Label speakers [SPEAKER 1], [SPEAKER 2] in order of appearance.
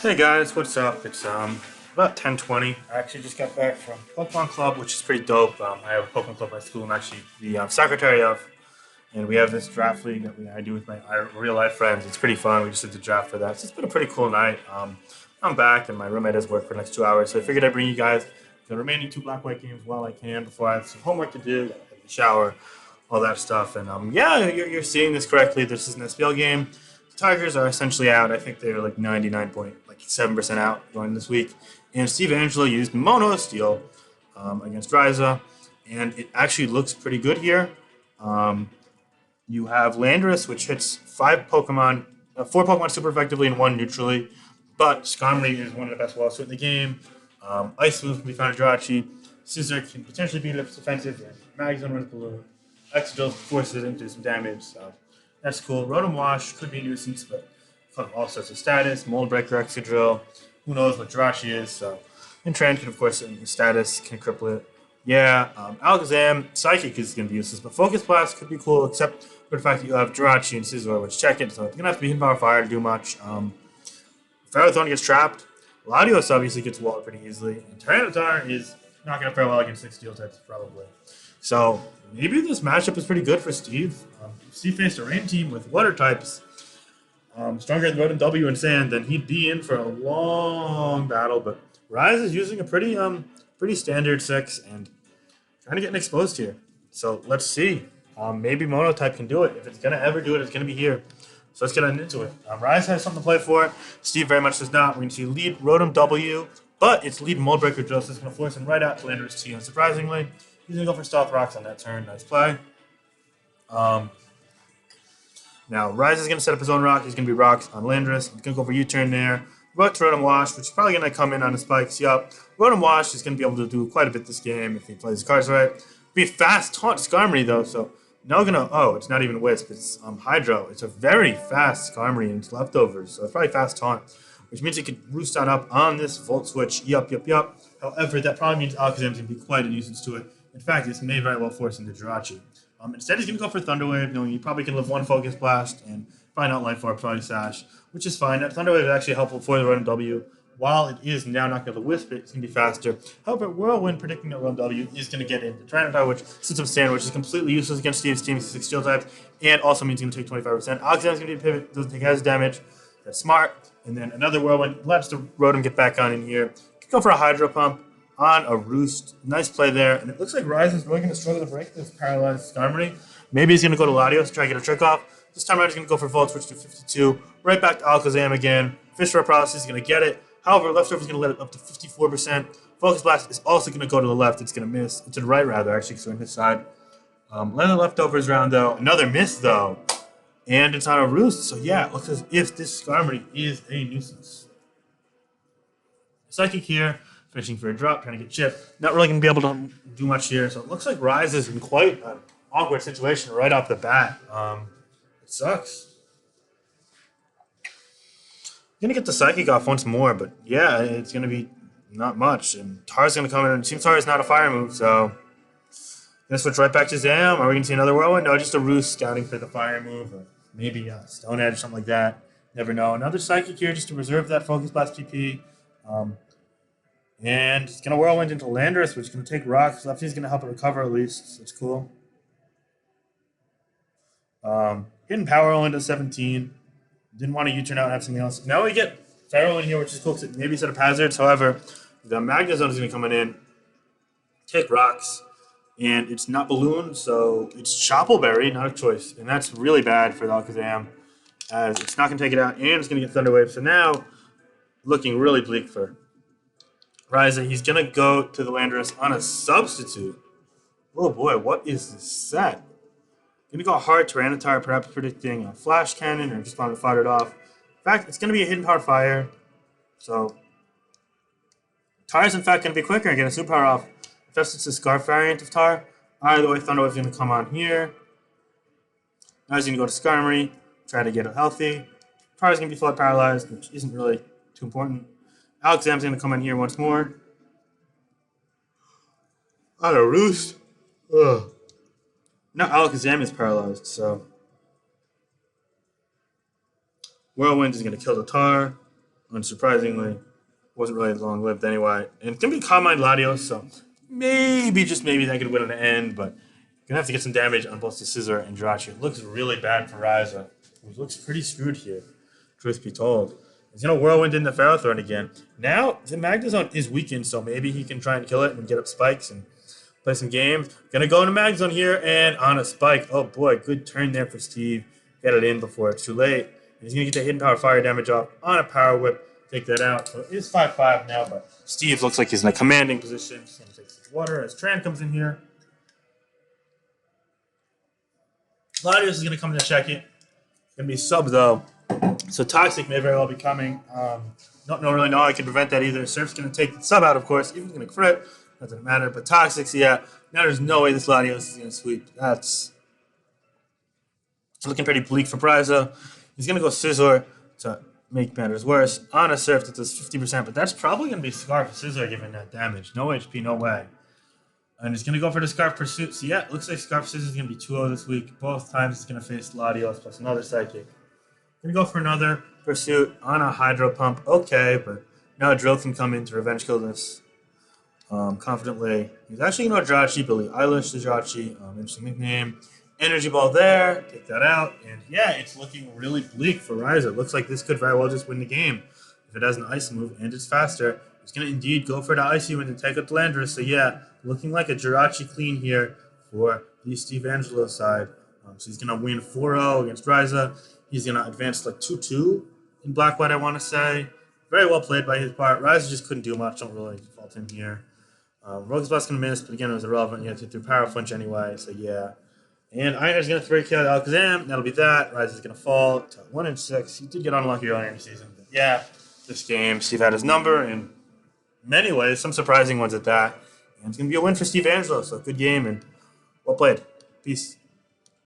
[SPEAKER 1] Hey guys, what's up? It's about 10:20. I actually just got back from Pokemon Club, which is pretty dope. I have a Pokemon Club at my school. I'm actually the secretary of, and we have this draft league that I do with my real life friends. It's pretty fun. We just did the draft for that. So it's been a pretty cool night. I'm back, and my roommate has work for the next 2 hours, so I figured I'd bring you guys the remaining two Black White games while I can before I have some homework to do, have a shower, all that stuff. And yeah, you're seeing this correctly. This is an SPL game. The Tigers are essentially out. I think they're like 99.7% out going this week. And Steve Angelo used Mono Steel against Raiza, and it actually looks pretty good here. Um, you have Landorus, which hits four Pokemon super effectively and one neutrally. But Skarmory is one of the best walls in the game. Ice Move can be found in Jirachi. Scissor can potentially be defensive, and Magazine runs Balloon. Exegil forces it into some damage, so that's cool. Rotom Wash could be a nuisance, but all sorts of status. Mold Breaker, Exegil. Who knows what Jirachi is, so. And Tran can, of course, in status, can cripple it. Yeah, Alakazam, Psychic is going to be useless, but Focus Blast could be cool, except for the fact that you have Jirachi and Scizor, which check it, so it's going to have to be Hidden Power Fire to do much. Ferrothorn gets trapped. Latios obviously gets walled pretty easily. And Tyranitar is not going to fare well against 6 steel types, probably. So maybe this matchup is pretty good for Steve. If Steve faced a rain team with water types, stronger than Rotom W and Sand, then he'd be in for a long battle. But Rise is using a pretty standard 6 and kind of getting exposed here. So let's see. Maybe Monotype can do it. If it's going to ever do it, it's going to be here. So let's get into it. Rise has something to play for. Steve very much does not. We're going to see lead Rotom W, but it's lead Mold Breaker Drill, so it's going to force him right out to Landorus T. Unsurprisingly, he's going to go for Stealth Rocks on that turn. Nice play. Now, Rise is going to set up his own rock. He's going to be Rocks on Landorus. He's going to go for U-turn there. But to Rotom Wash, which is probably going to come in on the spikes. Yup. Rotom Wash is going to be able to do quite a bit this game if he plays his cards right. Be fast taunt Skarmory, though, so now it's not even Wisp, it's Hydro. It's a very fast Skarmory and it's leftovers, so it's probably fast taunt, which means it could roost up on this Volt Switch. Yup. However, that probably means Alakazam's going to be quite a nuisance to it. In fact, this may very well force him to Jirachi. Instead, he's going to go for Thunder Wave, knowing he probably can live one Focus Blast and probably not Life Orb, probably Sash, which is fine. That Thunder Wave is actually helpful for the Rotom W. While it is now not going to Wisp it, it's going to be faster. However, Whirlwind, predicting that Rotom W is going to get into Tyranitar, which sits up stand, which is completely useless against Steve's team, 6 steel types, and also means he's going to take 25%. Alakazam's going to be a pivot, doesn't take as damage. That's smart. And then another Whirlwind lets the Rotom get back on in here. Go for a Hydro Pump on a Roost. Nice play there. And it looks like Rise is really going to struggle to break this paralyzed Skarmory. Maybe he's going to go to Latios to try to get a trick off. This time around, he's going to go for Volt Switch to 52. Right back to Alakazam again. Fish Rock Paralysis is going to get it. However, Leftover is going to let it up to 54%. Focus Blast is also going to go to the left. It's going to miss. To the right, rather, actually, because we're on his side. Let the Leftovers round, though. Another miss, though. And it's on a Roost. So, yeah, it looks as if this Skarmory is a nuisance. Psychic here, fishing for a drop, trying to get chipped. Not really going to be able to do much here. So, it looks like Rise is in quite an awkward situation right off the bat. It sucks. Going to get the Psychic off once more, but yeah, it's going to be not much. And Tar's going to come in, and it seems Tar is not a fire move, so going to switch right back to Zam. Are we going to see another Whirlwind? No, just a Roost scouting for the fire move, or maybe a Stone Edge, something like that. Never know. Another Psychic here just to reserve that Focus Blast PP. And it's going to Whirlwind into Landorus, which is going to take Rocks. Lefty's going to help it recover at least, so it's cool. Hidden Power only does 17. Didn't want to U-turn out and have something else. Now we get Pharaoh in here, which is cool because it maybe set up hazards. However, the Magnezone is going to come in, take Rocks, and it's not Balloon, so it's Choppleberry, not a choice. And that's really bad for the Alakazam, as it's not going to take it out, and it's going to get Thunder Wave. So now, looking really bleak for Raiza. He's going to go to the Landorus on a substitute. Oh boy, what is this set? Going to go hard Tyranitar, perhaps predicting a Flash Cannon or just want to fire it off. In fact, it's going to be a Hidden Power Fire. So, Tar is in fact going to be quicker and get a Super Power off. Just it's a Scarf variant of Tar. Either way, Thunder Wave's going to come on here. Now he's going to go to Skarmory, try to get it healthy. Tar is going to be Flood Paralyzed, which isn't really too important. Alakazam's going to come in here once more. On a Roost. Ugh. Now Alakazam is paralyzed, so Whirlwind is going to kill the Tar. Unsurprisingly, wasn't really long lived anyway. And it's gonna be Combine Latios, so maybe just maybe that could win in the end, but gonna have to get some damage on both the Scissor and Jirachi. It looks really bad for Raiza. He looks pretty screwed here, truth be told. He's gonna whirlwind in the Ferrothorn again. Now the Magnezone is weakened, so maybe he can try and kill it and get up spikes and play some games. Gonna go into Magnezone here and on a spike. Oh boy, good turn there for Steve. Get it in before it's too late. And he's gonna get the hidden power fire damage off on a power whip. Take that out. So it is 5-5 now, but Steve looks like he's in a commanding position. He's gonna take some water as Tran comes in here. Latios is gonna come in to check it. Gonna be sub though. So Toxic may very well be coming. Don't really know how I can prevent that either. Surf's going to take the sub out, of course. Even going to crit. Doesn't matter. But Toxic's, yeah. Now there's no way this Latios is going to sweep. That's looking pretty bleak for Raiza. He's going to go Scizor to make matters worse. On a Surf that does 50%, but that's probably going to be Scarf for Scizor given that damage. No HP, no way. And he's going to go for the Scarf Pursuit. So yeah, it looks like Scarf Scissor is going to be 2-0 this week. Both times he's going to face Latios plus another Psychic. Gonna go for another Pursuit on a Hydro Pump. Okay, but now a Drill can come in to revenge kill this confidently. He's actually going to Jirachi, Billy Eilish the Jirachi. Interesting nickname. Energy Ball there. Take that out. And yeah, it's looking really bleak for Raiza. It looks like this could very well just win the game. If it has an Ice move and it's faster, he's going to indeed go for the Icy Wind and take out the Landorus. So yeah, looking like a Jirachi clean here for the Steve Angello side. So he's going to win 4-0 against Raiza. He's going to advance like 2-2 in Black-White, I want to say. Very well played by his part. Raiza just couldn't do much. Don't really fault him here. Rogue's Blast going to miss, but again, it was irrelevant. You had to do Power Flinch anyway, so yeah. And Einer's going to 3-kill Alakazam. That'll be that. Raiza's going to fall to 1-6. He did get unlucky earlier in the season. But yeah, this game, Steve had his number in many ways, some surprising ones at that. And it's going to be a win for Steve Angelo, so good game and well played. Peace.